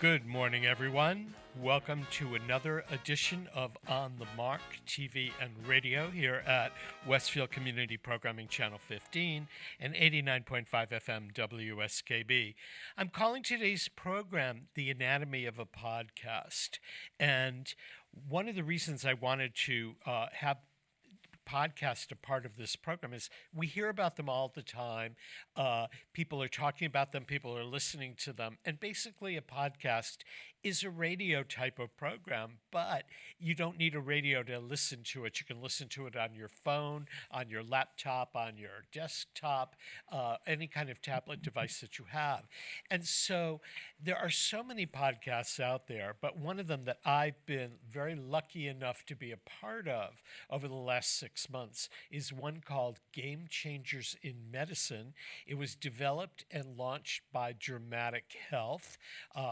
Good morning, everyone. Welcome to another edition of On the Mark TV and radio here at Westfield Community Programming Channel 15 and 89.5 FM WSKB. I'm calling today's program The Anatomy of a Podcast. And one of the reasons I wanted to have podcast a part of this program is we hear about them all the time. People are talking about them, people are listening to them, and basically a podcast is a radio type of program, but you don't need a radio to listen to it. You can listen to it on your phone, on your laptop, on your desktop, any kind of tablet device that you have. And so there are so many podcasts out there, but one of them that I've been very lucky enough to be a part of over the last 6 months is one called Game Changers in Medicine. It was developed and launched by Dramatic Health,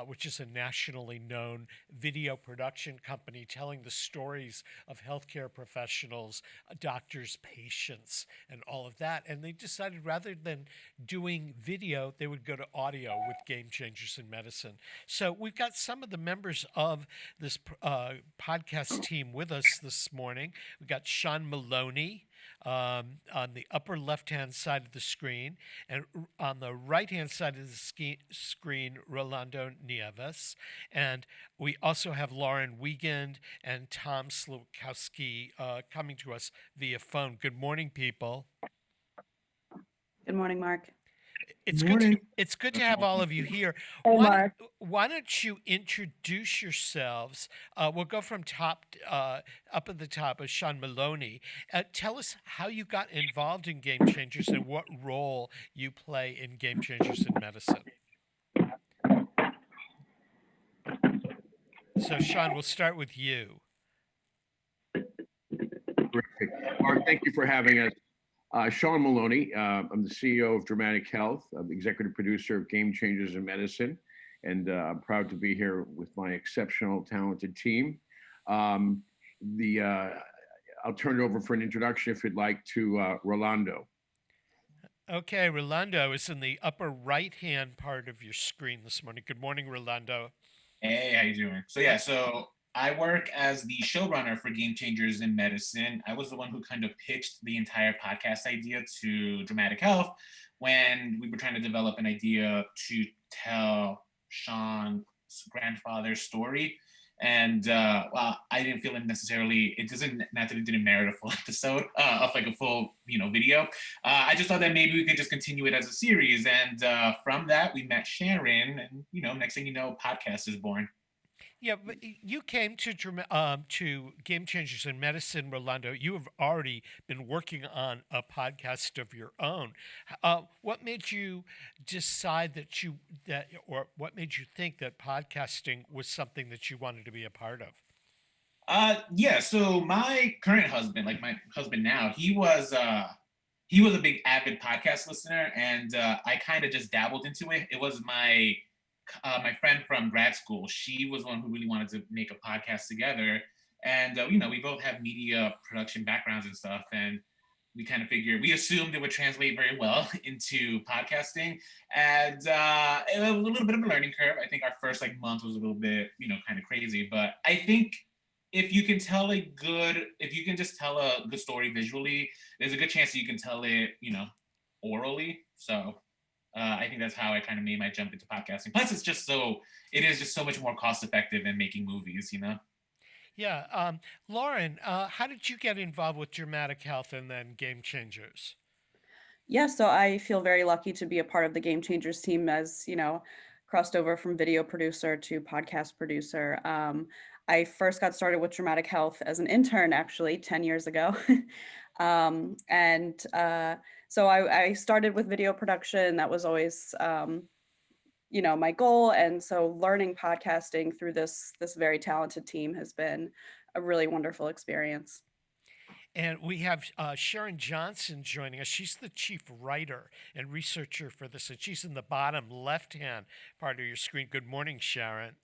which is a nationally known video production company telling the stories of healthcare professionals, doctors, patients, and all of that. And they decided rather than doing video, they would go to audio with Game Changers in Medicine. So we've got some of the members of this podcast team with us this morning. We've got Sean Maloney on the upper left-hand side of the screen, and on the right-hand side of the screen, Rolando Nieves. And we also have Lauren Wiegand and Tom Slukowski coming to us via phone. Good morning, people. Good morning, Mark. It's good to have all of you here. Hey, Mark. Why don't you introduce yourselves? We'll go from top up at the top of Sean Maloney. Tell us how you got involved in Game Changers and what role you play in Game Changers in Medicine. So, Sean, we'll start with you. Terrific. Mark, thank you for having us. Sean Maloney, I'm the CEO of Dramatic Health. I'm the executive producer of Game Changers in Medicine, and I'm proud to be here with my exceptional, talented team. I'll turn it over for an introduction, if you'd like, to Rolando. Okay, Rolando is in the upper right-hand part of your screen this morning. Good morning, Rolando. Hey, how you doing? So I work as the showrunner for Game Changers in Medicine. I was the one who kind of pitched the entire podcast idea to Dramatic Health when we were trying to develop an idea to tell Sean's grandfather's story. And well, I didn't feel it necessarily, not that it didn't merit a full episode of like a full, video. I just thought that maybe we could just continue it as a series. And from that, we met Sharon, and, next thing you know, podcast is born. Yeah, but you came to Game Changers in Medicine, Rolando. You have already been working on a podcast of your own. What made you decide or what made you think that podcasting was something that you wanted to be a part of? Yeah. So my current husband, like my husband now, he was a big avid podcast listener, and I kind of just dabbled into it. It was my friend from grad school. She was one who really wanted to make a podcast together. And, we both have media production backgrounds and stuff. And we kind of we assumed it would translate very well into podcasting. And it was a little bit of a learning curve. I think our first month was a little bit, kind of crazy. But I think if you can just tell a good story visually, there's a good chance that you can tell it, orally. So I think that's how I kind of made my jump into podcasting. Plus, it is just so much more cost effective than making movies, Yeah. Lauren, how did you get involved with Dramatic Health and then Game Changers? Yeah, so I feel very lucky to be a part of the Game Changers team as, crossed over from video producer to podcast producer. I first got started with Dramatic Health as an intern, actually, 10 years ago. So I started with video production. That was always, my goal. And so learning podcasting through this very talented team has been a really wonderful experience. And we have Sharon Johnson joining us. She's the chief writer and researcher for this, and she's in the bottom left-hand part of your screen. Good morning, Sharon.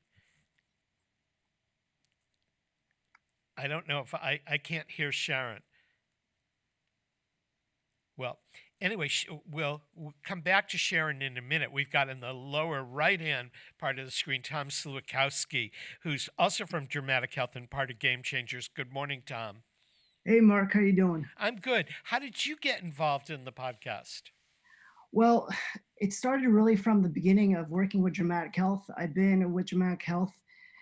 I don't know if I can't hear Sharon. Well, Anyway, we'll come back to Sharon in a minute. We've got in the lower right-hand part of the screen Tom Sliwikowski, who's also from Dramatic Health and part of Game Changers. Good morning, Tom. Hey, Mark, how you doing? I'm good. How did you get involved in the podcast? Well, it started really from the beginning of working with Dramatic Health. I've been with Dramatic Health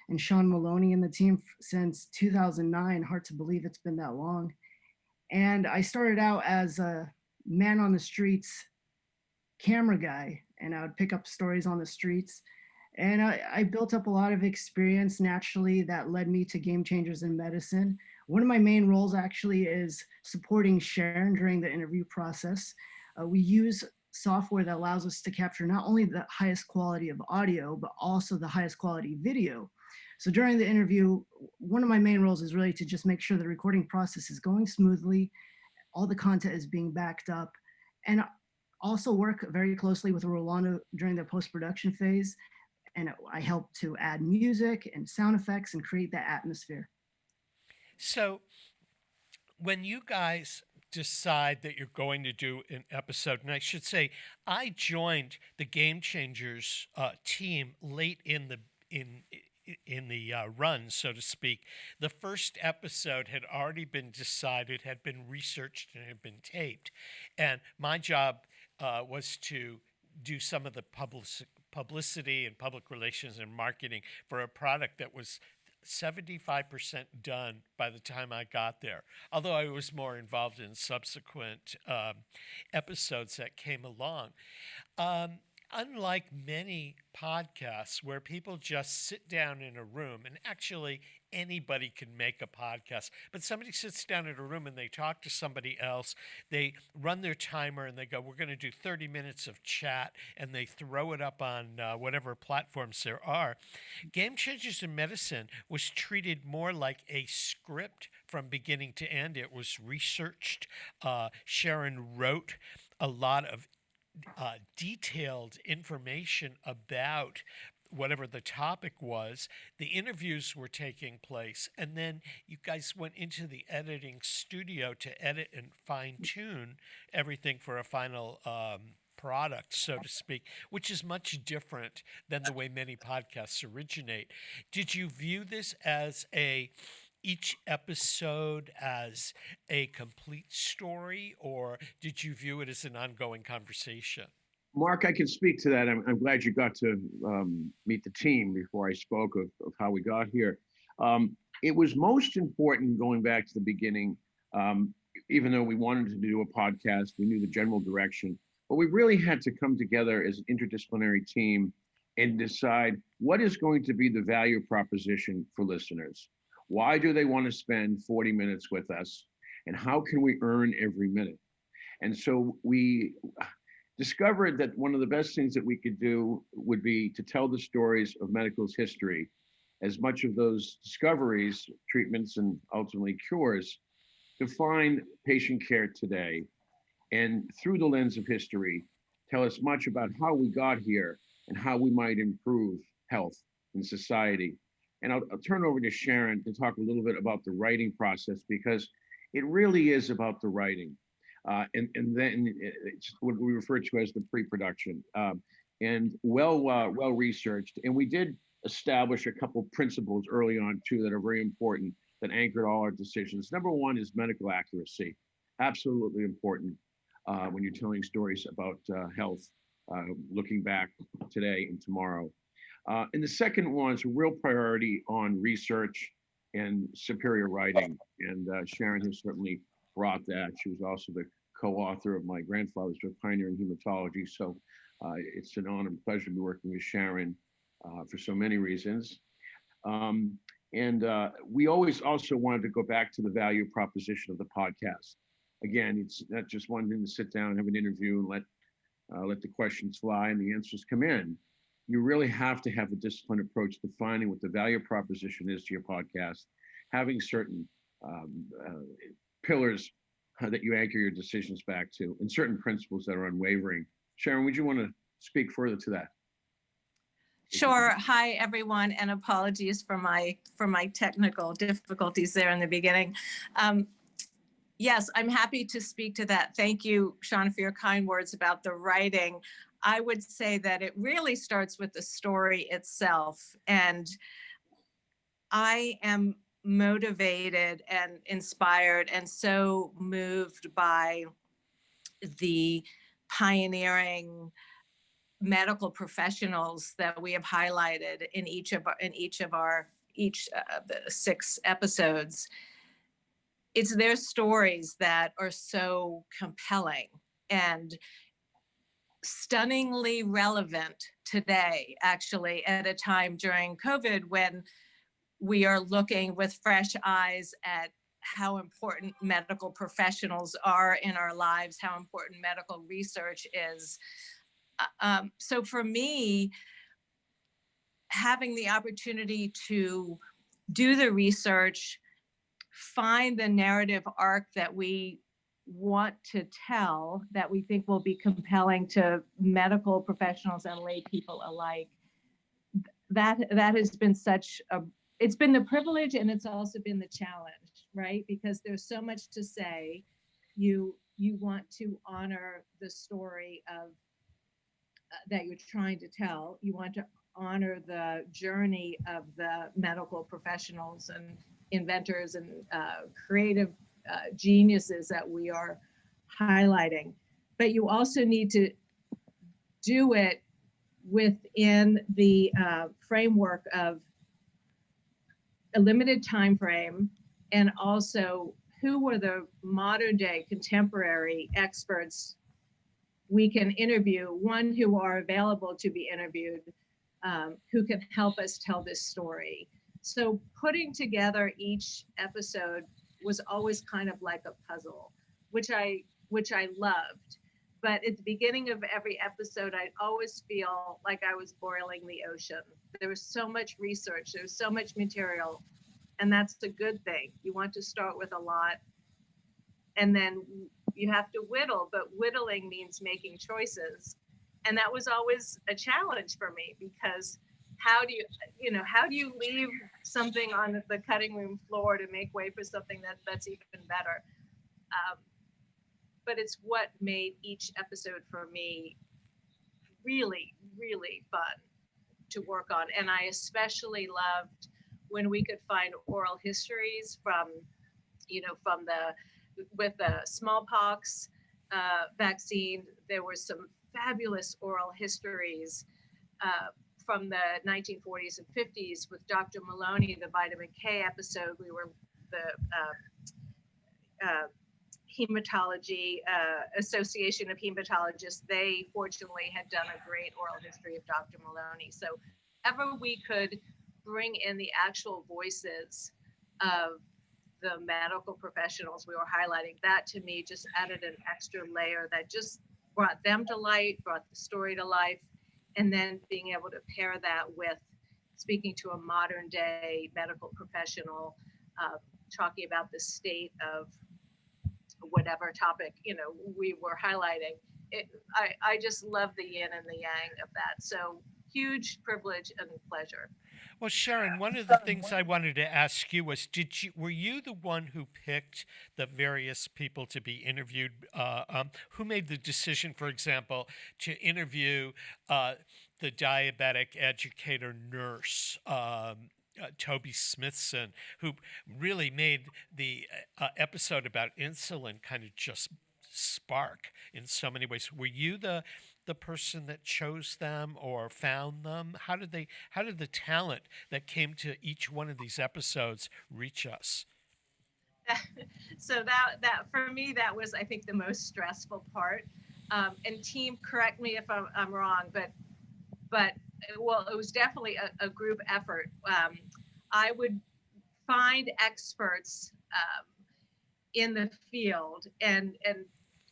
and Sean Maloney and the team since 2009. Hard to believe it's been that long. And I started out as a man on the streets camera guy, and I would pick up stories on the streets. And I built up a lot of experience naturally that led me to Game Changers in Medicine. One of my main roles actually is supporting Sharon during the interview process. We use software that allows us to capture not only the highest quality of audio, but also the highest quality video. So during the interview, one of my main roles is really to just make sure the recording process is going smoothly, all the content is being backed up, and also work very closely with Rolando during the post-production phase. And I help to add music and sound effects and create that atmosphere. So when you guys decide that you're going to do an episode, and I should say, I joined the Game Changers team late in the run, so to speak. The first episode had already been decided, had been researched, and had been taped. And my job was to do some of the publicity and public relations and marketing for a product that was 75% done by the time I got there, although I was more involved in subsequent episodes that came along. Unlike many podcasts where people just sit down in a room, and actually anybody can make a podcast, but somebody sits down in a room and they talk to somebody else, they run their timer and they go, we're going to do 30 minutes of chat, and they throw it up on whatever platforms there are. Game Changers in Medicine was treated more like a script from beginning to end. It was researched. Sharon wrote a lot of detailed information about whatever the topic was. The interviews were taking place, and then you guys went into the editing studio to edit and fine-tune everything for a final product, so to speak, which is much different than the way many podcasts originate. Did you view this as each episode as a complete story, or did you view it as an ongoing conversation? Mark, I can speak to that. I'm glad you got to meet the team before I spoke of how we got here. It was most important going back to the beginning, even though we wanted to do a podcast, we knew the general direction, but we really had to come together as an interdisciplinary team and decide what is going to be the value proposition for listeners. Why do they want to spend 40 minutes with us? And how can we earn every minute? And so we discovered that one of the best things that we could do would be to tell the stories of medical's history, as much of those discoveries, treatments, and ultimately cures define patient care today. And through the lens of history, tell us much about how we got here and how we might improve health in society. And I'll turn over to Sharon to talk a little bit about the writing process, because it really is about the writing. And then it's what we refer to as the pre-production, and well researched. And we did establish a couple principles early on too that are very important, that anchored all our decisions. Number one is medical accuracy, absolutely important when you're telling stories about health, looking back today and tomorrow. And the second one is a real priority on research and superior writing. And Sharon has certainly brought that. She was also the co-author of my grandfather's book, Pioneer in Hematology. So it's an honor and pleasure to be working with Sharon for so many reasons. And we always also wanted to go back to the value proposition of the podcast. Again, it's not just one thing to sit down and have an interview and let the questions fly and the answers come in. You really have to have a disciplined approach to finding what the value proposition is to your podcast, having certain pillars that you anchor your decisions back to, and certain principles that are unwavering. Sharon, would you want to speak further to that? Sure. Hi, everyone, and apologies for my technical difficulties there in the beginning. Yes, I'm happy to speak to that. Thank you, Sean, for your kind words about the writing. I would say that it really starts with the story itself. And I am motivated and inspired and so moved by the pioneering medical professionals that we have highlighted in each of the 6 episodes. It's their stories that are so compelling and stunningly relevant today, actually, at a time during COVID when we are looking with fresh eyes at how important medical professionals are in our lives, how important medical research is. So for me, having the opportunity to do the research, find the narrative arc that we want to tell, that we think will be compelling to medical professionals and lay people alike, that has been it's been the privilege, and it's also been the challenge, right? Because there's so much to say. You want to honor the story of that you're trying to tell. You want to honor the journey of the medical professionals and inventors and creative geniuses that we are highlighting. But you also need to do it within the framework of a limited time frame, and also who were the modern day contemporary experts we can interview, one, who are available to be interviewed, who can help us tell this story. So putting together each episode was always kind of like a puzzle, which I loved. But at the beginning of every episode, I'd always feel like I was boiling the ocean. There was so much research, there was so much material, and that's a good thing. You want to start with a lot, and then you have to whittle, but whittling means making choices. And that was always a challenge for me, because how do you leave something on the cutting room floor to make way for something that's even better? But it's what made each episode for me really, really fun to work on. And I especially loved when we could find oral histories with the smallpox vaccine. There were some fabulous oral histories from the 1940s and 50s with Dr. Maloney, the vitamin K episode. We were the Hematology Association of Hematologists. They fortunately had done a great oral history of Dr. Maloney. So ever we could bring in the actual voices of the medical professionals we were highlighting, that to me just added an extra layer that just brought them to light, brought the story to life. And then being able to pair that with speaking to a modern day medical professional, talking about the state of whatever topic we were highlighting. I just love the yin and the yang of that. So huge privilege and pleasure. Well, Sharon, one of the things I wanted to ask you was, were you the one who picked the various people to be interviewed? Who made the decision, for example, to interview the diabetic educator nurse, Toby Smithson, who really made the episode about insulin kind of just spark in so many ways? Were you the person that chose them or found them? How did the talent that came to each one of these episodes reach us? So that for me, that was, I think, the most stressful part. And team, correct me if I'm wrong, but well, it was definitely a group effort. I would find experts in the field, and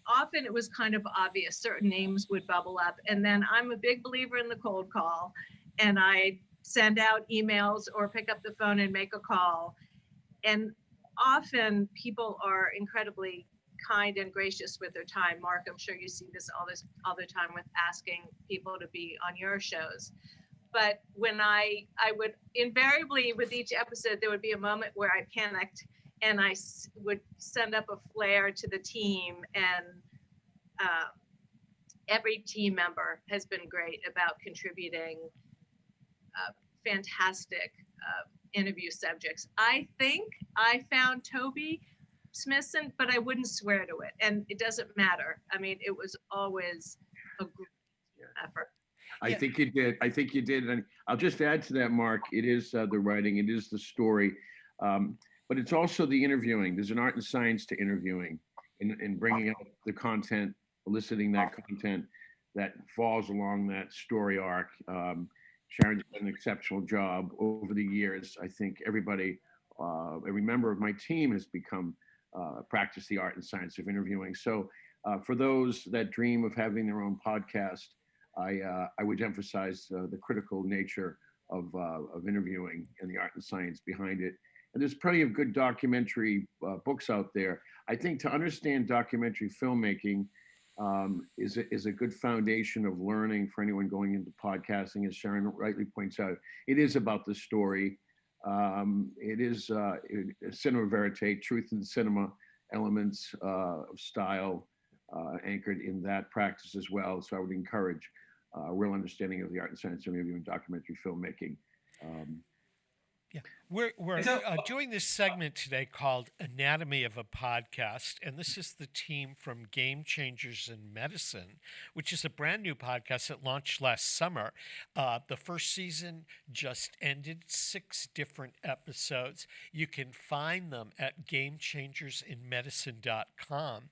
often it was kind of obvious. Certain names would bubble up, and then I'm a big believer in the cold call, and I send out emails or pick up the phone and make a call. And often people are incredibly kind and gracious with their time. Mark, I'm sure you see this all the time with asking people to be on your shows. But when I would invariably, with each episode, there would be a moment where I panicked and would send up a flare to the team, and every team member has been great about contributing fantastic interview subjects. I think I found Toby Smithson, but I wouldn't swear to it, and it doesn't matter. I mean, it was always a group effort. I think you did. I think you did. And I'll just add to that, Mark. It is the writing, it is the story, but it's also the interviewing. There's an art and science to interviewing and bringing out the content, eliciting that content that falls along that story arc. Sharon's done an exceptional job over the years. I think everybody, every member of my team has become practice the art and science of interviewing. So for those that dream of having their own podcast, I would emphasize the critical nature of interviewing and the art and science behind it. And there's plenty of good documentary books out there. I think to understand documentary filmmaking is a good foundation of learning for anyone going into podcasting. As Sharon rightly points out, it is about the story. It is cinema verite, truth in cinema, elements of style anchored in that practice as well. So I would encourage a real understanding of the art and science of interviewing and documentary filmmaking. Yeah, we're doing this segment today called Anatomy of a Podcast, and this is the team from Game Changers in Medicine, which is a brand new podcast that launched last summer. The first season just ended, 6 different episodes. You can find them at gamechangersinmedicine.com.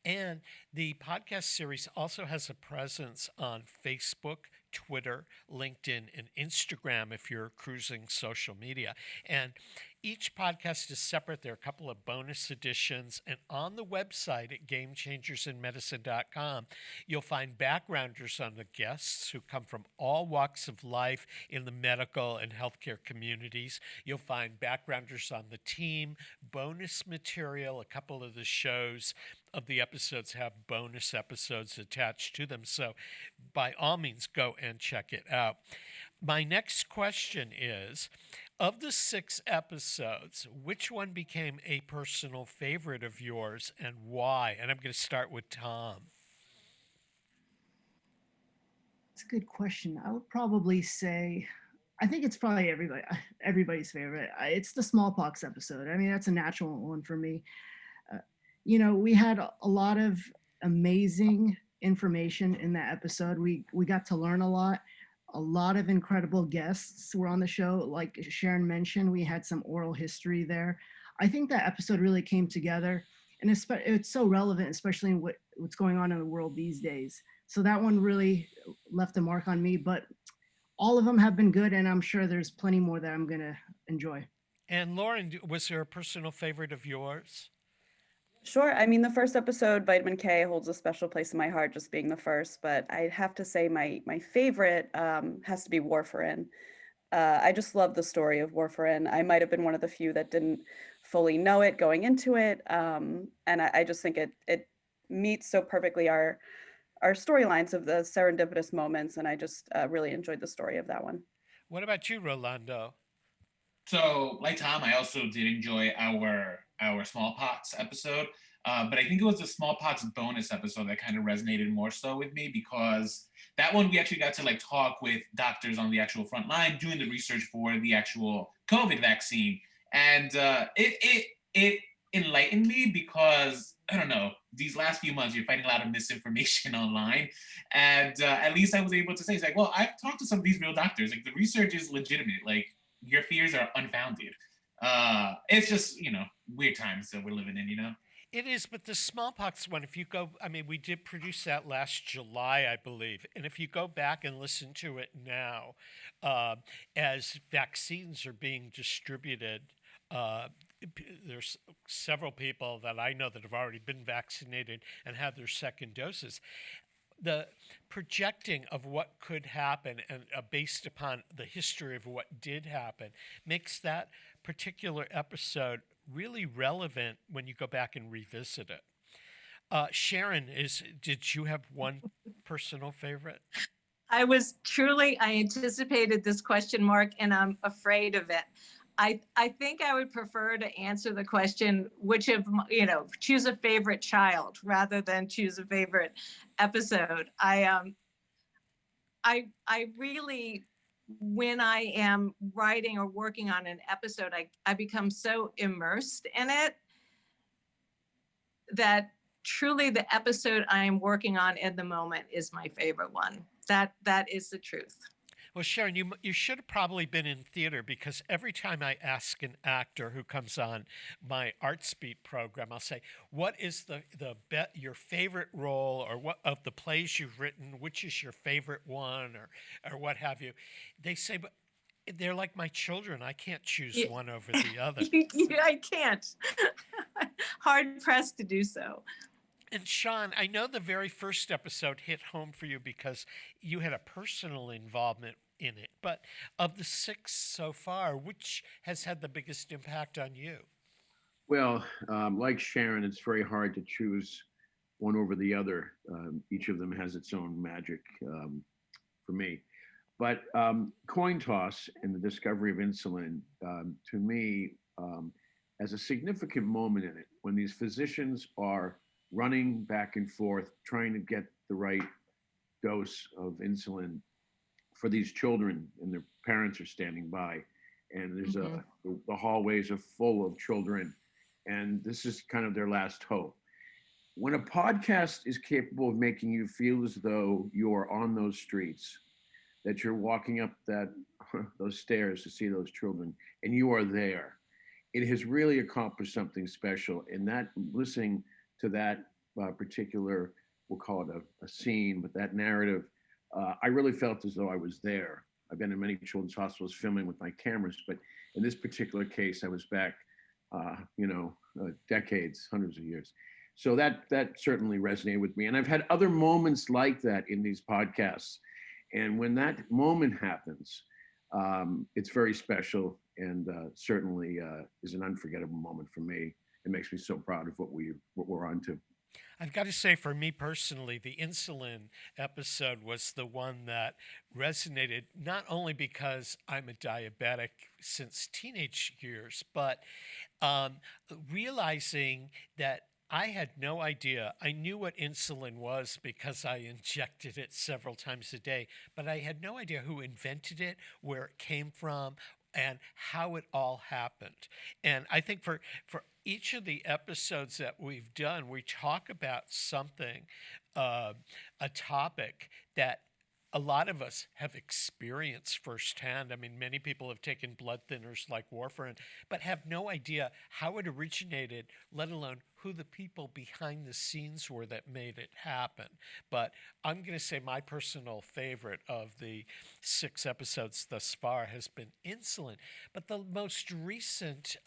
And the podcast series also has a presence on Facebook, Twitter, LinkedIn, and Instagram if you're cruising social media. And each podcast is separate. There are a couple of bonus editions. And on the website at gamechangersinmedicine.com, you'll find backgrounders on the guests who come from all walks of life in the medical and healthcare communities. You'll find backgrounders on the team, bonus material. A couple of the shows of the episodes have bonus episodes attached to them. So by all means, go and check it out. My next question is, of the 6 episodes, which one became a personal favorite of yours and why? And I'm going to start with Tom. It's a good question. I would probably say, I think it's probably everybody's favorite. It's the smallpox episode. I mean, that's a natural one for me. We had a lot of amazing information in that episode. We got to learn a lot. A lot of incredible guests were on the show. Like Sharon mentioned, we had some oral history there. I think that episode really came together, and it's so relevant, especially in what's going on in the world these days. So that one really left a mark on me, but all of them have been good, and I'm sure there's plenty more that I'm going to enjoy. And Lauren, was there a personal favorite of yours? Sure. I mean, the first episode, Vitamin K, holds a special place in my heart, just being the first. But I'd have to say my favorite has to be Warfarin. I just love the story of Warfarin. I might have been one of the few that didn't fully know it going into it, and I just think it meets so perfectly our storylines of the serendipitous moments, and I just really enjoyed the story of that one. What about you, Rolando? So, like Tom, I also did enjoy our smallpox episode, but I think it was the smallpox bonus episode that kind of resonated more so with me, because that one we actually got to talk with doctors on the actual front line doing the research for the actual COVID vaccine, and it enlightened me, because I don't know, these last few months you're finding a lot of misinformation online, and at least I was able to say, it's well, I've talked to some of these real doctors, the research is legitimate, your fears are unfounded. It's just, weird times that we're living in, It is, but the smallpox one, if you go, we did produce that last July, I believe. And if you go back and listen to it now, as vaccines are being distributed, there's several people that I know that have already been vaccinated and had their second doses. The projecting of what could happen and based upon the history of what did happen makes that particular episode really relevant when you go back and revisit it. Sharon, did you have one personal favorite? I anticipated this question, Mark, and I'm afraid of it. I think I would prefer to answer the question, choose a favorite child rather than choose a favorite episode. I really, when I am writing or working on an episode, I become so immersed in it that truly the episode I am working on in the moment is my favorite one. That is the truth. Well, Sharon, you should have probably been in theater, because every time I ask an actor who comes on my Arts Beat program, I'll say, "What is your favorite role, or what of the plays you've written? Which is your favorite one, or what have you?" They say, "But they're like my children. I can't choose Yeah. one over the other." I can't. Hard pressed to do so. And Sean, I know the very first episode hit home for you because you had a personal involvement in it. But of the 6 so far, which has had the biggest impact on you? Well, like Sharon, it's very hard to choose one over the other. Each of them has its own magic for me. But coin toss and the discovery of insulin, to me, has a significant moment in it when these physicians are running back and forth trying to get the right dose of insulin for these children, and their parents are standing by, and there's the hallways are full of children, and this is kind of their last hope. When a podcast is capable of making you feel as though you're on those streets, that you're walking up those stairs to see those children, and you are there, it has really accomplished something special. And that, listening to that particular, we'll call it a scene, but that narrative, I really felt as though I was there. I've been in many children's hospitals filming with my cameras, but in this particular case, I was back, decades, hundreds of years. So that certainly resonated with me. And I've had other moments like that in these podcasts. And when that moment happens, it's very special, and certainly is an unforgettable moment for me. It makes me so proud of what we're on to. I've got to say, for me personally, the insulin episode was the one that resonated, not only because I'm a diabetic since teenage years, but realizing that I had no idea. I knew what insulin was because I injected it several times a day, but I had no idea who invented it, where it came from, and how it all happened. And I think for each of the episodes that we've done, we talk about something, a topic that a lot of us have experienced firsthand. I mean, many people have taken blood thinners like warfarin, but have no idea how it originated, let alone who the people behind the scenes were that made it happen. But I'm going to say my personal favorite of the 6 episodes thus far has been insulin. But the most recent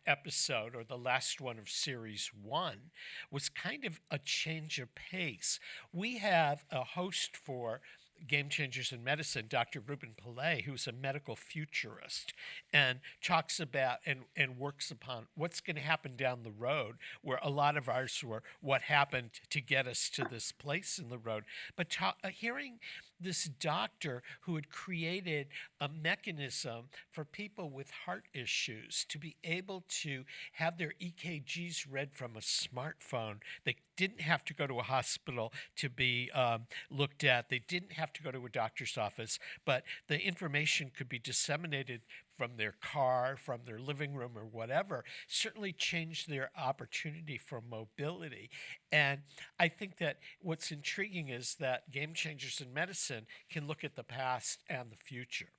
episode, or the last one of series 1, was kind of a change of pace. We have a host for Game Changers in Medicine, Dr. Ruben Pillay, who's a medical futurist, and talks about and works upon what's going to happen down the road, where a lot of ours were what happened to get us to this place in the road. But hearing this doctor who had created a mechanism for people with heart issues to be able to have their EKGs read from a smartphone. They didn't have to go to a hospital to be looked at. They didn't have to go to a doctor's office, but the information could be disseminated from their car, from their living room, or whatever. Certainly changed their opportunity for mobility. And I think that what's intriguing is that Game Changers in Medicine can look at the past and the future.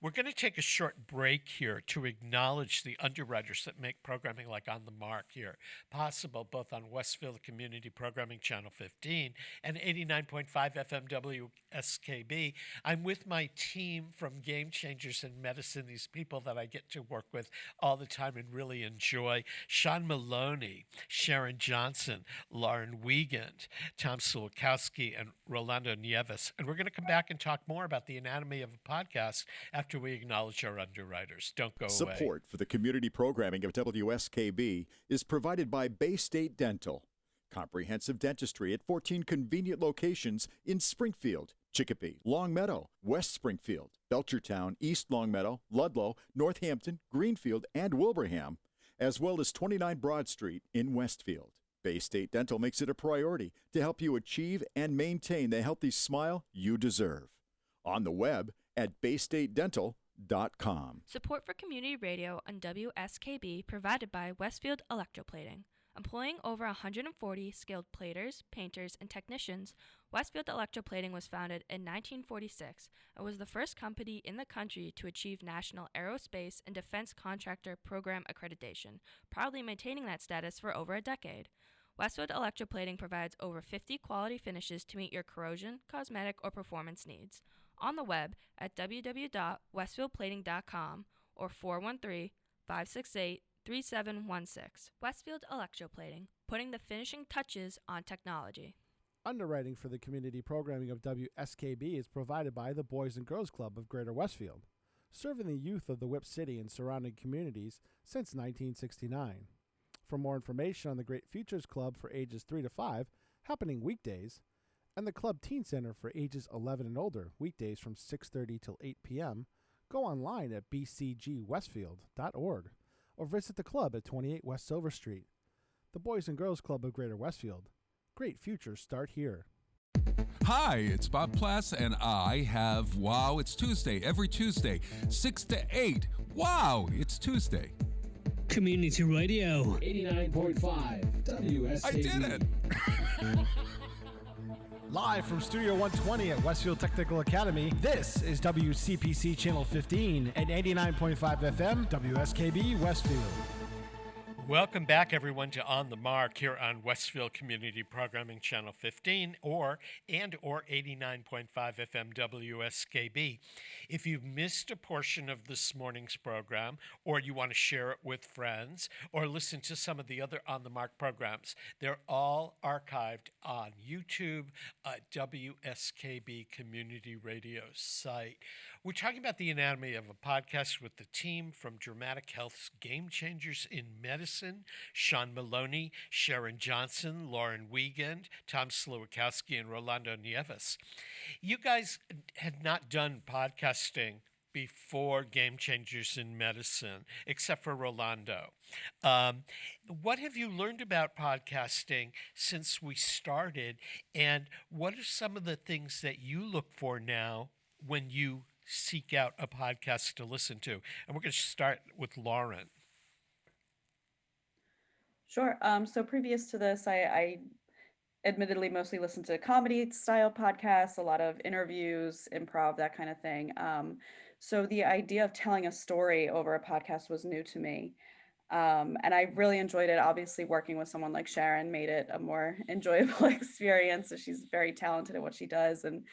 We're going to take a short break here to acknowledge the underwriters that make programming like On the Mark here possible, both on Westfield Community Programming Channel 15 and 89.5 FM WSKB. I'm with my team from Game Changers in Medicine, these people that I get to work with all the time and really enjoy. Sean Maloney, Sharon Johnson, Lauren Wiegand, Tom Sulakowski, and Rolando Nieves. And we're going to come back and talk more about the anatomy of a podcast after we acknowledge our underwriters. Don't go away. Support for the community programming of WSKB is provided by Bay State Dental. Comprehensive dentistry at 14 convenient locations in Springfield, Chicopee, Longmeadow, West Springfield, Belchertown, East Longmeadow, Ludlow, Northampton, Greenfield, and Wilbraham, as well as 29 Broad Street in Westfield. Bay State Dental makes it a priority to help you achieve and maintain the healthy smile you deserve. On the web at baystatedental.com. Support for community radio on WSKB provided by Westfield Electroplating. Employing over 140 skilled platers, painters, and technicians, Westfield Electroplating was founded in 1946 and was the first company in the country to achieve National Aerospace and Defense Contractor Program accreditation, proudly maintaining that status for over a decade. Westfield Electroplating provides over 50 quality finishes to meet your corrosion, cosmetic, or performance needs. On the web at www.westfieldplating.com or 413-568-3716. Westfield Electroplating, putting the finishing touches on technology. Underwriting for the community programming of WSKB is provided by the Boys and Girls Club of Greater Westfield, serving the youth of the Whip City and surrounding communities since 1969. For more information on the Great Futures Club for ages 3 to 5, happening weekdays, and the Club Teen Center for ages 11 and older, weekdays from 6:30 till 8 p.m., go online at bcgwestfield.org or visit the club at 28 West Silver Street. The Boys and Girls Club of Greater Westfield. Great futures start here. Hi, it's Bob Plass, and I have Wow, It's Tuesday, every Tuesday, 6 to 8. Wow, it's Tuesday. Community Radio 89.5 WSKB. I did it! Live from Studio 120 at Westfield Technical Academy, this is WCPC Channel 15 and 89.5 FM, WSKB Westfield. Welcome back, everyone, to On the Mark here on Westfield Community Programming Channel 15 or 89.5 FM WSKB. If you've missed a portion of this morning's program, or you want to share it with friends, or listen to some of the other On the Mark programs, they're all archived on YouTube at WSKB Community Radio site. We're talking about the anatomy of a podcast with the team from Dramatic Health's Game Changers in Medicine, Sean Maloney, Sharon Johnson, Lauren Wiegand, Tom Slowakowski, and Rolando Nieves. You guys had not done podcasting before Game Changers in Medicine, except for Rolando. What have you learned about podcasting since we started, and what are some of the things that you look for now when you seek out a podcast to listen to? And we're going to start with Lauren. Sure. So previous to this, I admittedly mostly listened to comedy style podcasts, a lot of interviews, improv, that kind of thing. So the idea of telling a story over a podcast was new to me. And I really enjoyed it. Obviously, working with someone like Sharon made it a more enjoyable experience. So she's very talented at what she does. And,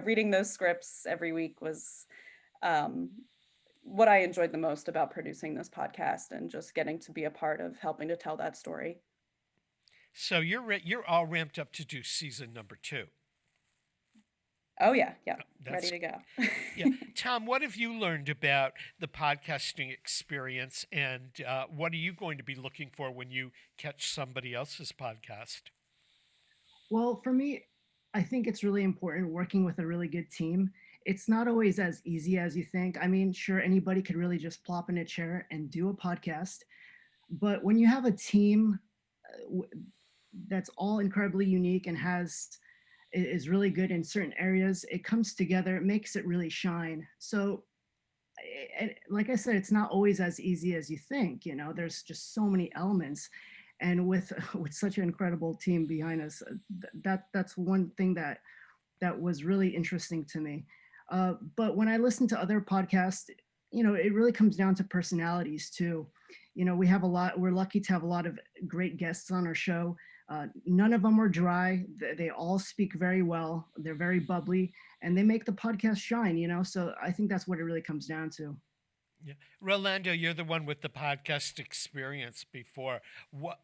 reading those scripts every week was what I enjoyed the most about producing this podcast and just getting to be a part of helping to tell that story. So you're all ramped up to do season number 2. Oh, yeah. Ready to go. Yeah. Tom, what have you learned about the podcasting experience, and what are you going to be looking for when you catch somebody else's podcast? Well, for me, I think it's really important working with a really good team. It's not always as easy as you think. I mean, sure, anybody could really just plop in a chair and do a podcast. But when you have a team that's all incredibly unique and is really good in certain areas, it comes together, it makes it really shine. So like I said, it's not always as easy as you think. There's just so many elements. And with such an incredible team behind us, that's one thing that was really interesting to me. But when I listen to other podcasts, it really comes down to personalities too. We're lucky to have a lot of great guests on our show. None of them are dry. They all speak very well. They're very bubbly, and they make the podcast shine, so I think that's what it really comes down to. Yeah. Rolando, you're the one with the podcast experience before. What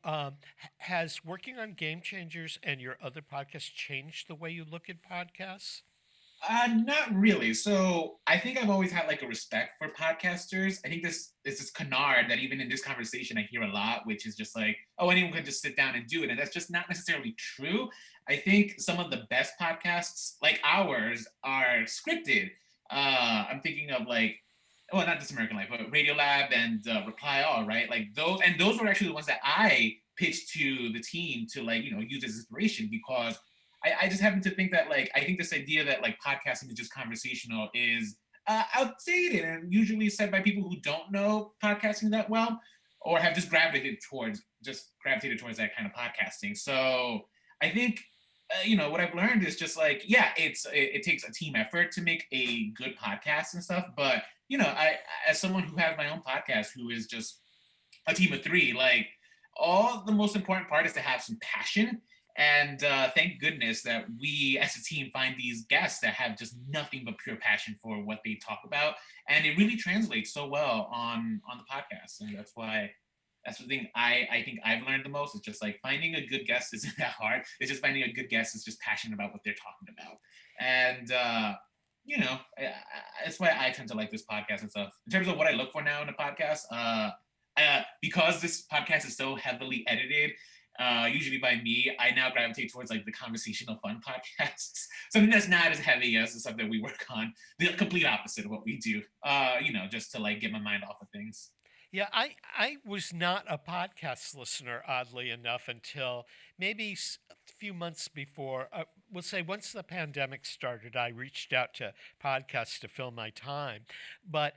has working on Game Changers and your other podcasts changed the way you look at podcasts? Not really. So I think I've always had like a respect for podcasters. I think this is this canard that even in this conversation I hear a lot, which is just like, oh, anyone can just sit down and do it. And that's just not necessarily true. I think some of the best podcasts like ours are scripted. I'm thinking of like, well, not This American Life, but Radiolab and Reply All, right? Like those were actually the ones that I pitched to the team to like, use as inspiration because I just happen to think that like I think this idea that like podcasting is just conversational is outdated and usually said by people who don't know podcasting that well or have just gravitated towards that kind of podcasting. So I think what I've learned is just like it takes a team effort to make a good podcast and stuff. But I as someone who has my own podcast who is just a team of three, like all the most important part is to have some passion and thank goodness that we as a team find these guests that have just nothing but pure passion for what they talk about. And it really translates so well on the podcast. And that's the thing I think I've learned the most. It's just like finding a good guest isn't that hard. It's just finding a good guest is just passionate about what they're talking about. And that's why I tend to like this podcast and stuff. In terms of what I look for now in a podcast, because this podcast is so heavily edited, usually by me, I now gravitate towards like the conversational fun podcasts. Something that's not as heavy as the stuff that we work on. The complete opposite of what we do. Just to like get my mind off of things. Yeah, I was not a podcast listener, oddly enough, until maybe a few months before. We'll say once the pandemic started, I reached out to podcasts to fill my time. But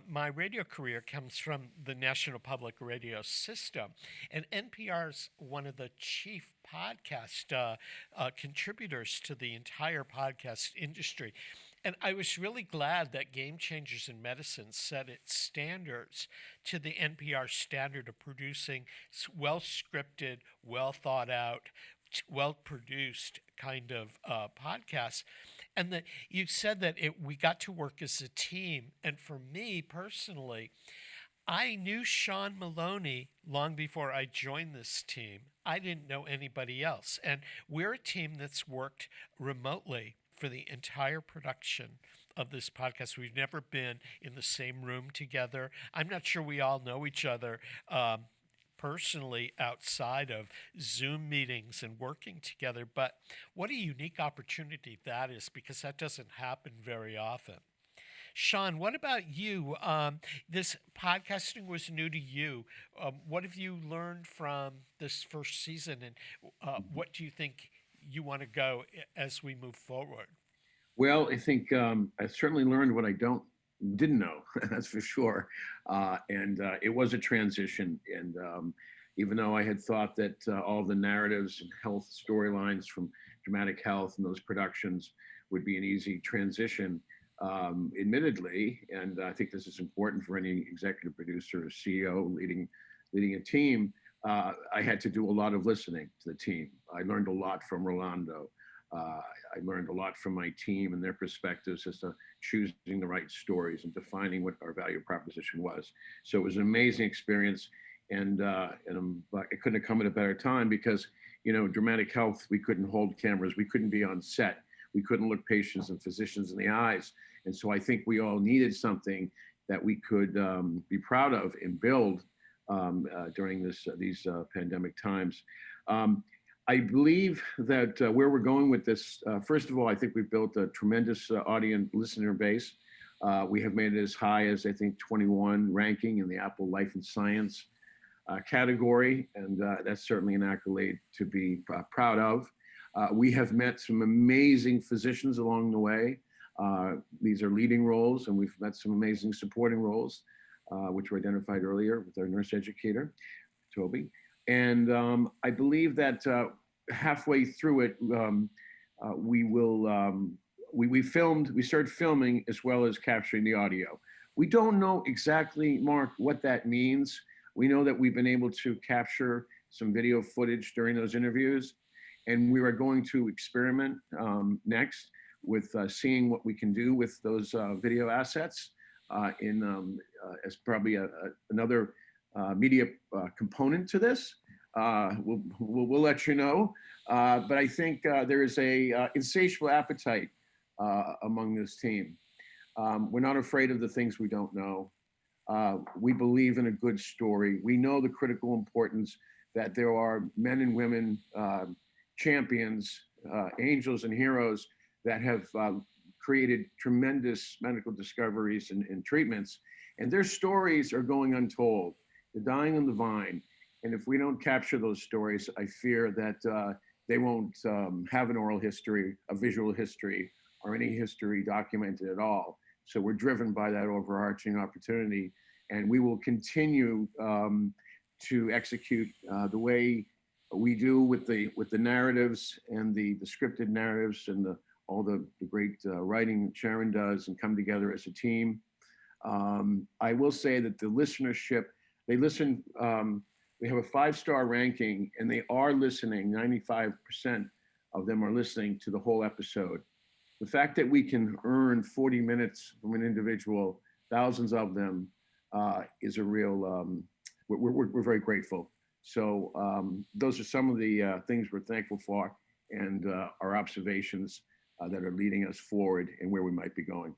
my radio career comes from the National Public Radio System. And NPR's one of the chief podcast contributors to the entire podcast industry. And I was really glad that Game Changers in Medicine set its standards to the NPR standard of producing well scripted, well thought out, well produced kind of podcasts. And that you said that we got to work as a team. And for me personally, I knew Sean Maloney long before I joined this team. I didn't know anybody else. And we're a team that's worked remotely for the entire production of this podcast. We've never been in the same room together. I'm not sure we all know each other personally outside of Zoom meetings and working together, but what a unique opportunity that is because that doesn't happen very often. Sean, what about you? This podcasting was new to you. What have you learned from this first season, and what do you think you want to go as we move forward? Well, I think I certainly learned what I didn't know. That's for sure. And it was a transition. And even though I had thought that all the narratives and health storylines from Dramatic Health and those productions would be an easy transition, admittedly, and I think this is important for any executive producer or CEO leading a team. I had to do a lot of listening to the team. I learned a lot from Rolando. I learned a lot from my team and their perspectives as to choosing the right stories and defining what our value proposition was. So it was an amazing experience, and it couldn't have come at a better time because, Dramatic Health, we couldn't hold cameras, we couldn't be on set, we couldn't look patients and physicians in the eyes, and so I think we all needed something that we could be proud of and build during these pandemic times. I believe that where we're going with this, first of all, I think we've built a tremendous audience listener base. We have made it as high as, I think, 21 ranking in the Apple Life and Science category, and that's certainly an accolade to be proud of. We have met some amazing physicians along the way. These are leading roles, and we've met some amazing supporting roles, which were identified earlier with our nurse educator, Toby. And I believe that halfway through it, we started filming as well as capturing the audio. We don't know exactly, Mark, what that means. We know that we've been able to capture some video footage during those interviews, and we are going to experiment next with seeing what we can do with those video assets as probably another media component to this. We'll let you know. But I think there is a insatiable appetite among this team. We're not afraid of the things we don't know. We believe in a good story. We know the critical importance that there are men and women, champions, angels and heroes that have created tremendous medical discoveries and treatments. And their stories are going untold. They're dying on the vine. And if we don't capture those stories, I fear that they won't have an oral history, a visual history, or any history documented at all. So we're driven by that overarching opportunity. And we will continue to execute the way we do with the narratives and the scripted narratives and all the great writing Sharon does, and come together as a team. I will say that the listenership, they listen, we have a 5-star ranking, and they are listening. 95% of them are listening to the whole episode. The fact that we can earn 40 minutes from an individual, thousands of them, is a real, we're very grateful. So those are some of the things we're thankful for, and our observations that are leading us forward and where we might be going.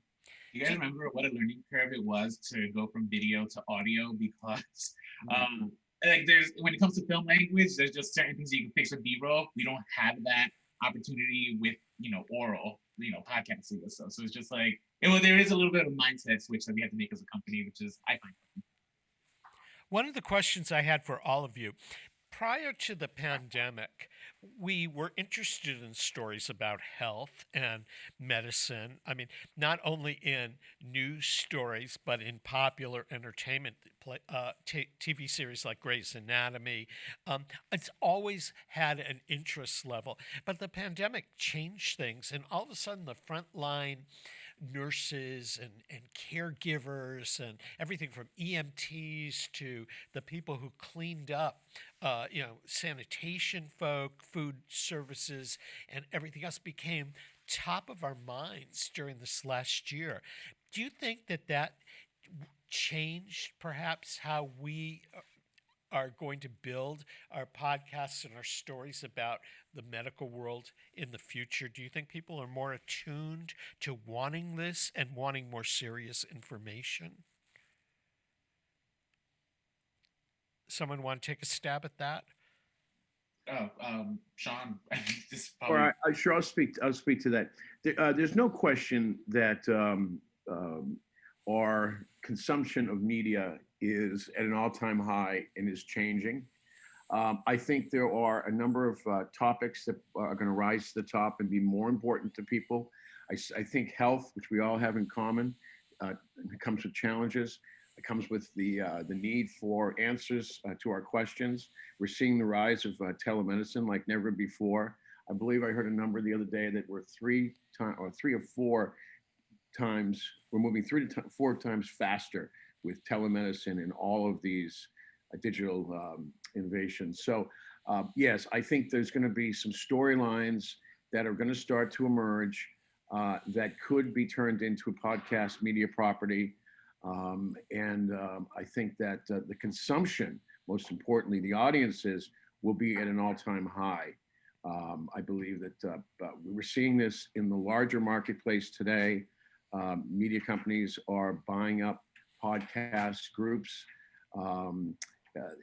You guys remember what a learning curve it was to go from video to audio? Because like when it comes to film language, there's just certain things you can fix with B-roll. We don't have that opportunity with, oral, podcasting and stuff. So it's just like, there is a little bit of a mindset switch that we have to make as a company, which is, I find. One of the questions I had for all of you, prior to the pandemic, we were interested in stories about health and medicine. I mean, not only in news stories, but in popular entertainment, TV series like Grey's Anatomy. It's always had an interest level. But the pandemic changed things, and all of a sudden the frontline nurses and caregivers and everything from EMTs to the people who cleaned up, sanitation folk, food services, and everything else became top of our minds during this last year. Do you think that changed perhaps how we are going to build our podcasts and our stories about the medical world in the future? Do you think people are more attuned to wanting this and wanting more serious information? Someone want to take a stab at that? Sean, this probably... All right, sure, I'll speak to that. There's no question that our consumption of media is at an all-time high and is changing. I think there are a number of topics that are going to rise to the top and be more important to people. I think health, which we all have in common, comes with challenges. It comes with the need for answers to our questions. We're seeing the rise of telemedicine like never before. I believe I heard a number the other day that we're 3 or 4 times, we're moving 3 to 4 times faster with telemedicine and all of these digital innovations. So yes, I think there's going to be some storylines that are going to start to emerge that could be turned into a podcast media property. I think that the consumption, most importantly, the audiences, will be at an all-time high. I believe that we're seeing this in the larger marketplace today. Media companies are buying up podcast groups.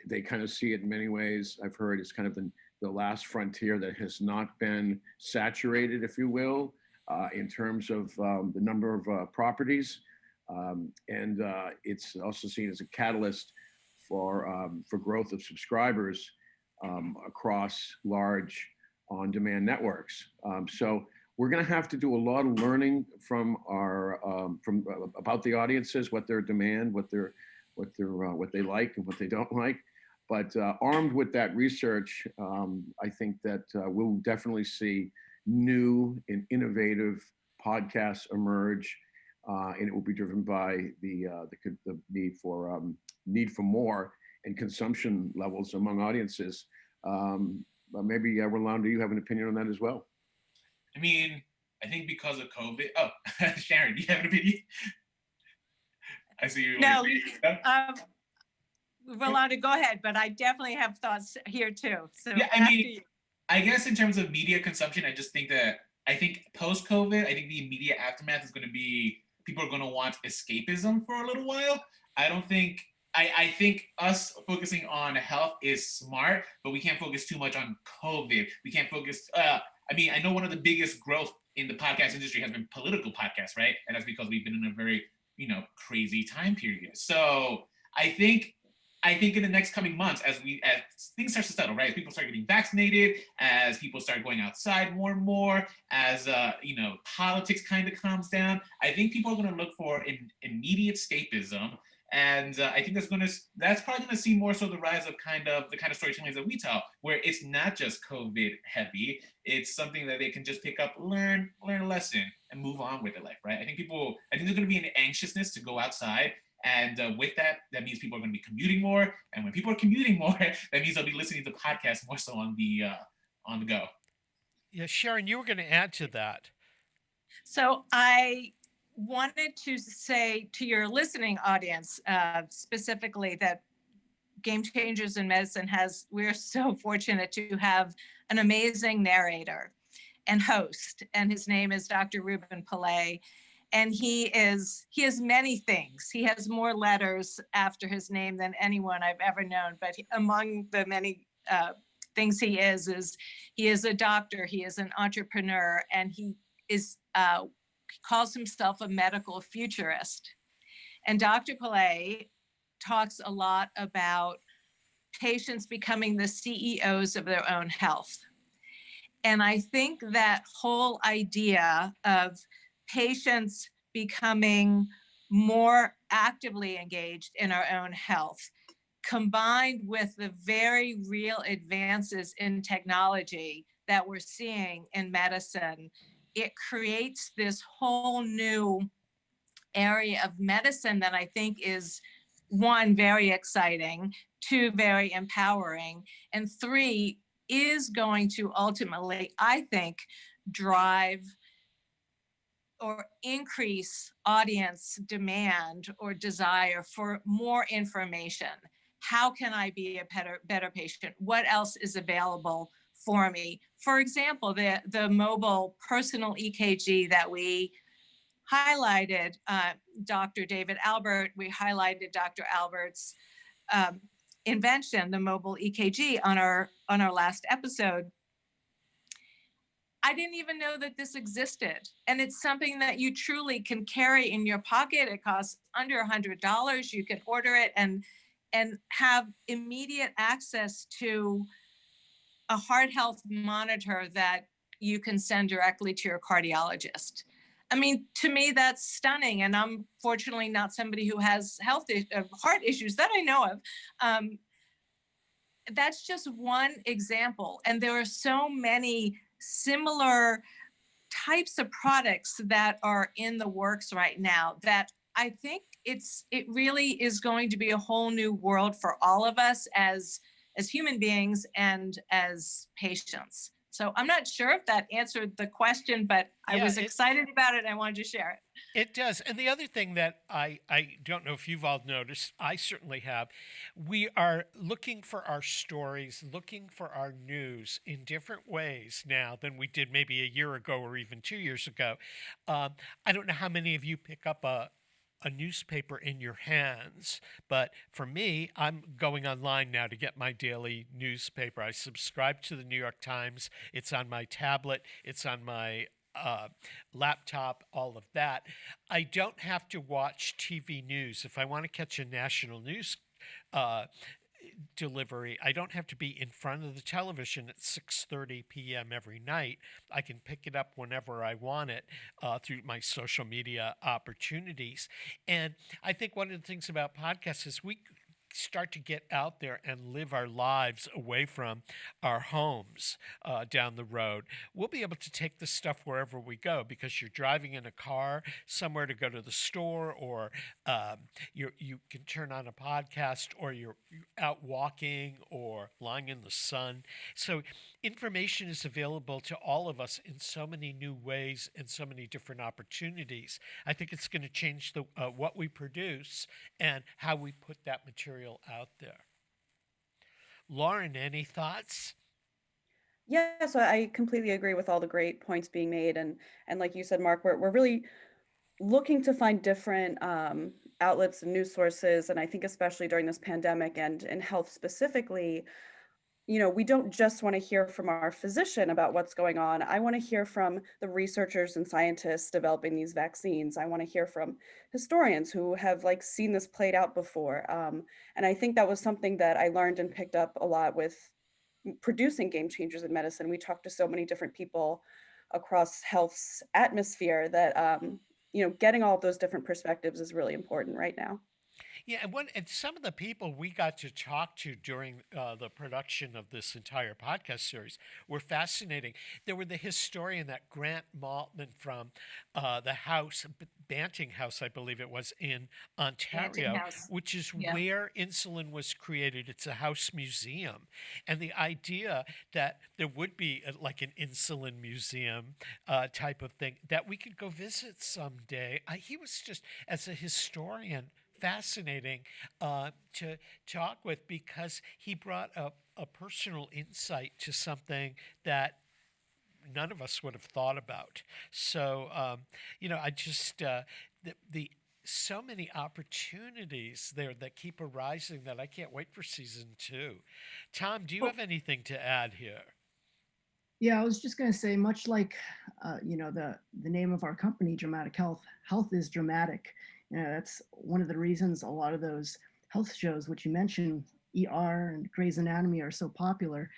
They kind of see it in many ways. I've heard it's kind of the last frontier that has not been saturated, if you will, in terms of the number of properties. It's also seen as a catalyst for growth of subscribers across large on-demand networks. So we're going to have to do a lot of learning from about the audiences, what their demand, what they like and what they don't like. But armed with that research, I think that we'll definitely see new and innovative podcasts emerge, and it will be driven by the need for more and consumption levels among audiences. Maybe Rolando, you have an opinion on that as well? I mean, I think because of COVID. Oh, Sharon, do you have an opinion? I see you. No, Rolando, go ahead, but I definitely have thoughts here too. So yeah, I mean, I guess in terms of media consumption, I just think that I think post-COVID, I think the immediate aftermath is going to be people are going to want escapism for a little while. I think us focusing on health is smart, but we can't focus too much on COVID. We can't focus. I know one of the biggest growth in the podcast industry has been political podcasts, right? And that's because we've been in a very, crazy time period. So I think in the next coming months, as things start to settle, right? As people start getting vaccinated, as people start going outside more and more, as politics kind of calms down, I think people are going to look for an immediate escapism. And I think that's probably going to see more so the rise of the kind of storytelling that we tell, where it's not just COVID heavy. It's something that they can just pick up, learn a lesson, and move on with their life, right? I think there's going to be an anxiousness to go outside. And with that means people are going to be commuting more. And when people are commuting more, that means they'll be listening to podcasts more so on the go. Yeah, Sharon, you were going to add to that. So I wanted to say to your listening audience, specifically, that Game Changers in Medicine we're so fortunate to have an amazing narrator and host, and his name is Dr. Ruben Pillay. And he has many things. He has more letters after his name than anyone I've ever known. But among the many things he is he is a doctor, he is an entrepreneur, and he calls himself a medical futurist. And Dr. Pillay talks a lot about patients becoming the CEOs of their own health. And I think that whole idea of patients becoming more actively engaged in our own health, combined with the very real advances in technology that we're seeing in medicine, it creates this whole new area of medicine that I think is, one, very exciting, two, very empowering, and three, is going to ultimately, I think, drive or increase audience demand or desire for more information. How can I be a better patient? What else is available for me? For example, the mobile personal EKG that we highlighted, Dr. David Albert, we highlighted Dr. Albert's invention, the mobile EKG, on our last episode. I didn't even know that this existed. And it's something that you truly can carry in your pocket. It costs under $100. You can order it and have immediate access to a heart health monitor that you can send directly to your cardiologist. I mean, to me, that's stunning. And I'm fortunately not somebody who has heart issues that I know of. That's just one example. And there are so many similar types of products that are in the works right now that I think it really is going to be a whole new world for all of us as human beings and as patients. So I'm not sure if that answered the question, but I was excited about it. And I wanted to share it. It does. And the other thing that I don't know if you've all noticed, I certainly have, we are looking for our stories, looking for our news in different ways now than we did maybe a year ago or even 2 years ago. I don't know how many of you pick up a newspaper in your hands, but for me, I'm going online now to get my daily newspaper. I subscribe to the New York Times. It's on my tablet. It's on my laptop, all of that. I don't have to watch TV news. If I want to catch a national news delivery, I don't have to be in front of the television at 6:30 p.m. every night. I can pick it up whenever I want it through my social media opportunities. And I think one of the things about podcasts is we start to get out there and live our lives away from our homes down the road. We'll be able to take this stuff wherever we go because you're driving in a car somewhere to go to the store, or you can turn on a podcast, or you're out walking or lying in the sun. So information is available to all of us in so many new ways and so many different opportunities. I think it's going to change what we produce and how we put that material out there. Lauren, any thoughts? Yeah, so I completely agree with all the great points being made, and like you said, Mark, we're really looking to find different outlets and news sources, and I think especially during this pandemic and in health specifically, we don't just want to hear from our physician about what's going on. I want to hear from the researchers and scientists developing these vaccines. I want to hear from historians who have like seen this played out before. And I think that was something that I learned and picked up a lot with producing Game Changers in Medicine. We talked to so many different people across health's atmosphere that getting all of those different perspectives is really important right now. Yeah, and some of the people we got to talk to during the production of this entire podcast series were fascinating. There were the historian, that Grant Maltman from the house, Banting House, I believe it was, in Banting Ontario, House. which is Yeah. where insulin was created. It's a house museum. And the idea that there would be like an insulin museum type of thing that we could go visit someday. He was just, as a historian, fascinating to talk with, because he brought a personal insight to something that none of us would have thought about. So, I just, the so many opportunities there that keep arising that I can't wait for season 2. Tom, do you Well, have anything to add here? yeah, I was just going to say, much like, the name of our company, Dramatic Health, health is dramatic. That's one of the reasons a lot of those health shows, which you mentioned, ER and Grey's Anatomy, are so popular.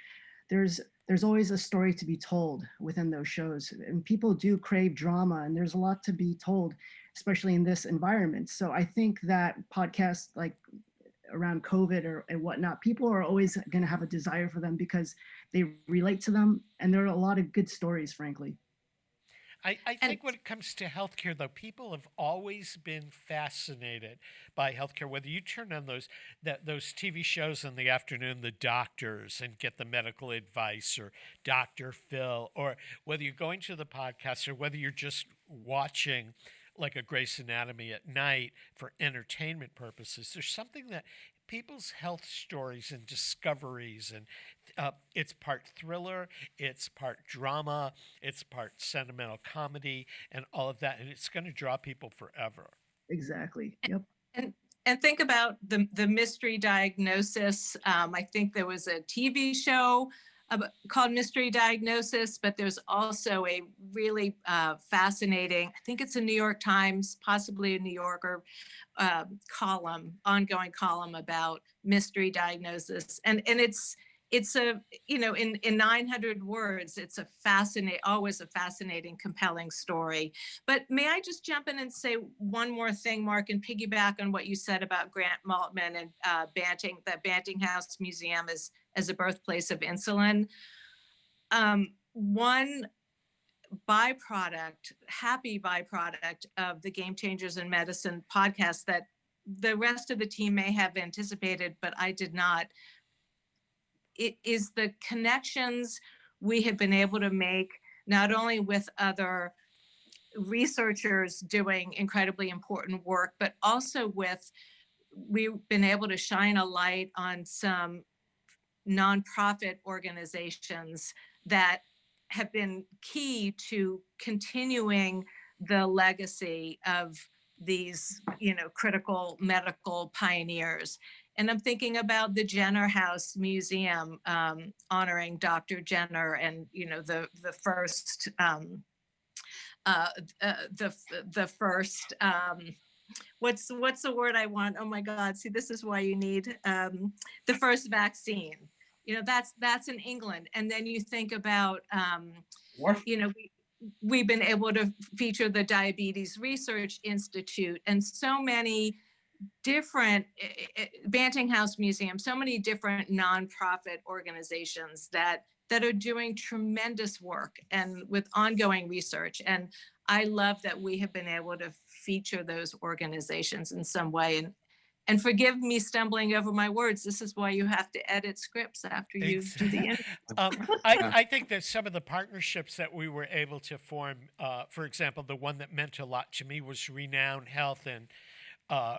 There's always a story to be told within those shows, and people do crave drama, and there's a lot to be told, especially in this environment. So I think that podcasts like around COVID and whatnot, people are always going to have a desire for them because they relate to them, and there are a lot of good stories, frankly. I And think when it comes to healthcare, though, people have always been fascinated by healthcare. Whether you turn on those TV shows in the afternoon, The Doctors, and get the medical advice, or Dr. Phil, or whether you're going to the podcast, or whether you're just watching like a Grey's Anatomy at night for entertainment purposes, there's something that people's health stories and discoveries, and it's part thriller, it's part drama, it's part sentimental comedy, and all of that, and it's going to draw people forever. Exactly. Yep. and and think about the mystery diagnosis. I think there was a TV show called Mystery Diagnosis, but there's also a really fascinating, I think it's a New York Times, possibly a New Yorker ongoing column about mystery diagnosis. And it's a, in 900 words, it's always a fascinating, compelling story. But may I just jump in and say one more thing, Mark, and piggyback on what you said about Grant Maltman and the Banting House Museum as a birthplace of insulin. One happy byproduct of the Game Changers in Medicine podcast that the rest of the team may have anticipated, but I did not, it is the connections we have been able to make, not only with other researchers doing incredibly important work, but also we've been able to shine a light on some nonprofit organizations that have been key to continuing the legacy of these, critical medical pioneers. And I'm thinking about the Jenner House Museum, honoring Dr. Jenner, and the first what's the word I want? Oh my God! See, this is why you need the first vaccine. That's in England, and then you think about we've been able to feature the Diabetes Research Institute and so many different Banting House Museum, so many different nonprofit organizations that are doing tremendous work and with ongoing research. And I love that we have been able to feature those organizations in some way. And forgive me stumbling over my words. This is why you have to edit scripts after you do the interview. I think that some of the partnerships that we were able to form, for example, the one that meant a lot to me was Renown Health and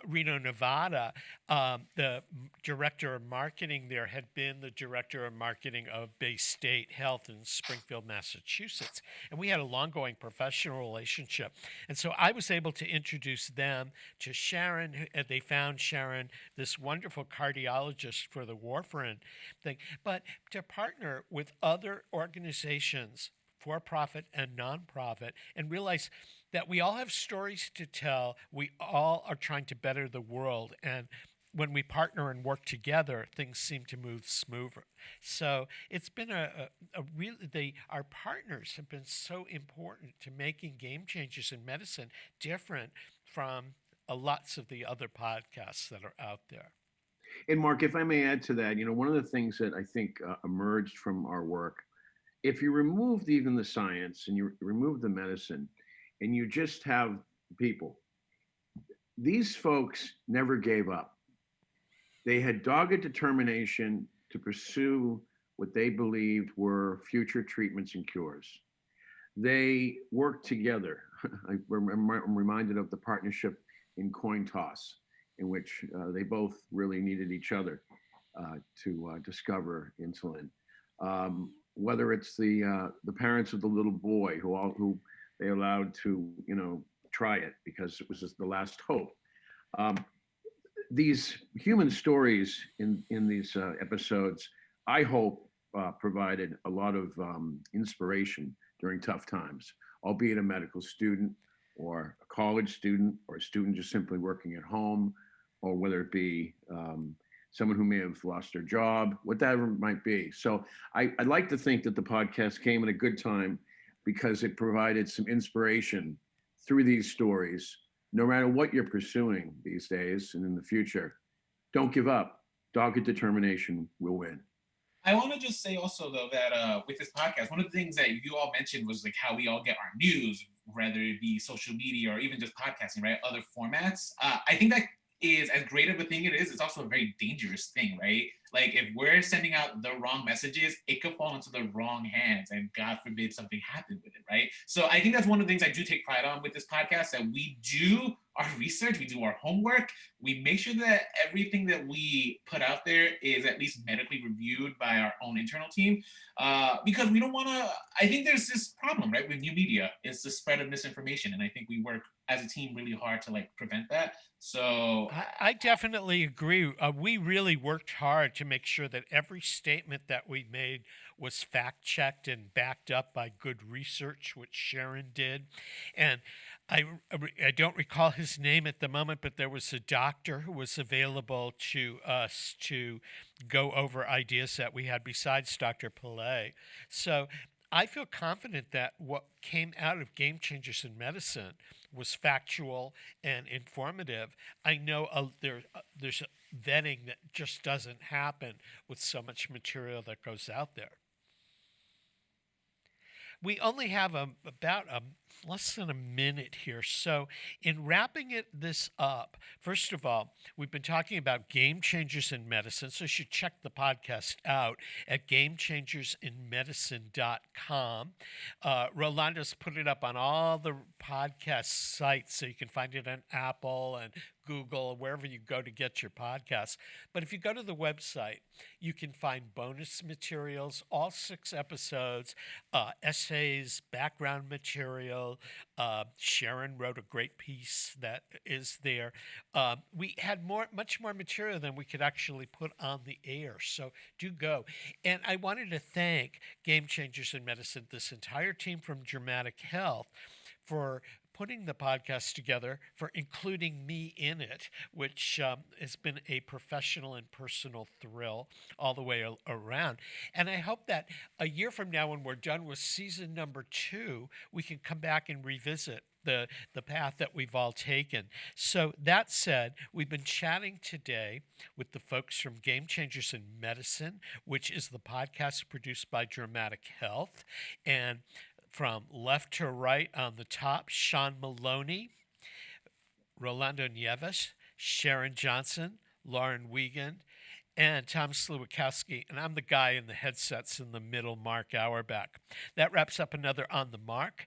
Reno, Nevada, the director of marketing there had been the director of marketing of Bay State Health in Springfield, Massachusetts. And we had a long-going professional relationship. And so I was able to introduce them to Sharon. They found Sharon, this wonderful cardiologist for the warfarin thing. But to partner with other organizations, for-profit and nonprofit, and realize that we all have stories to tell. We all are trying to better the world. And when we partner and work together, things seem to move smoother. So it's been a really, our partners have been so important to making Game Changers in Medicine different from lots of the other podcasts that are out there. And Mark, if I may add to that, one of the things that I think emerged from our work, if you removed even the science and you remove the medicine, and you just have people, these folks never gave up. They had dogged determination to pursue what they believed were future treatments and cures. They worked together. I'm reminded of the partnership in coin toss, in which they both really needed each other to discover insulin. Whether it's the parents of the little boy who they allowed to, try it because it was just the last hope. These human stories in these episodes, I hope, provided a lot of inspiration during tough times, albeit a medical student or a college student or a student just simply working at home, or whether it be someone who may have lost their job, whatever it might be. So I'd like to think that the podcast came at a good time because it provided some inspiration through these stories. No matter what you're pursuing these days and in the future, don't give up. Dogged determination will win. I want to just say also, though, that with this podcast, one of the things that you all mentioned was like how we all get our news, whether it be social media or even just podcasting, right? Other formats. I think that is as great of a thing it is, it's also a very dangerous thing, right? Like if we're sending out the wrong messages, it could fall into the wrong hands and God forbid something happened with it, right? So I think that's one of the things I do take pride on with this podcast, that we do our research, we do our homework, we make sure that everything that we put out there is at least medically reviewed by our own internal team, because we don't want to, I think there's this problem, right, with new media, it's the spread of misinformation, and I think we work as a team really hard to like prevent that. So I definitely agree. We really worked hard to make sure that every statement that we made was fact checked and backed up by good research, which Sharon did. And I don't recall his name at the moment, but there was a doctor who was available to us to go over ideas that we had besides Dr. Pillay. So I feel confident that what came out of Game Changers in Medicine was factual and informative. I know there's vetting that just doesn't happen with so much material that goes out there. We only have about less than a minute here. So in wrapping this up, first of all, we've been talking about Game Changers in Medicine, so you should check the podcast out at gamechangersinmedicine.com. Rolando's put it up on all the podcast sites, so you can find it on Apple and Google, wherever you go to get your podcasts. But if you go to the website, you can find bonus materials, all 6 episodes, essays, background material. Sharon wrote a great piece that is there. We had much more material than we could actually put on the air, so do go. And I wanted to thank Game Changers in Medicine, this entire team from Dramatic Health, for putting the podcast together, for including me in it, which has been a professional and personal thrill all the way around. And I hope that a year from now, when we're done with season number 2, we can come back and revisit the path that we've all taken. So that said, we've been chatting today with the folks from Game Changers in Medicine, which is the podcast produced by Dramatic Health. And from left to right on the top, Sean Maloney, Rolando Nieves, Sharon Johnson, Lauren Wiegand, and Tom Slewikowski. And I'm the guy in the headsets in the middle, Mark Auerbach. That wraps up another On the Mark.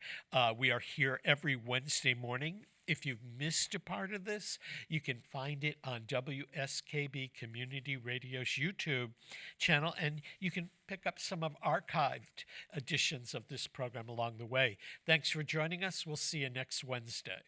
We are here every Wednesday morning If you've missed a part of this, you can find it on WSKB Community Radio's YouTube channel, and you can pick up some of archived editions of this program along the way. Thanks for joining us. We'll see you next Wednesday.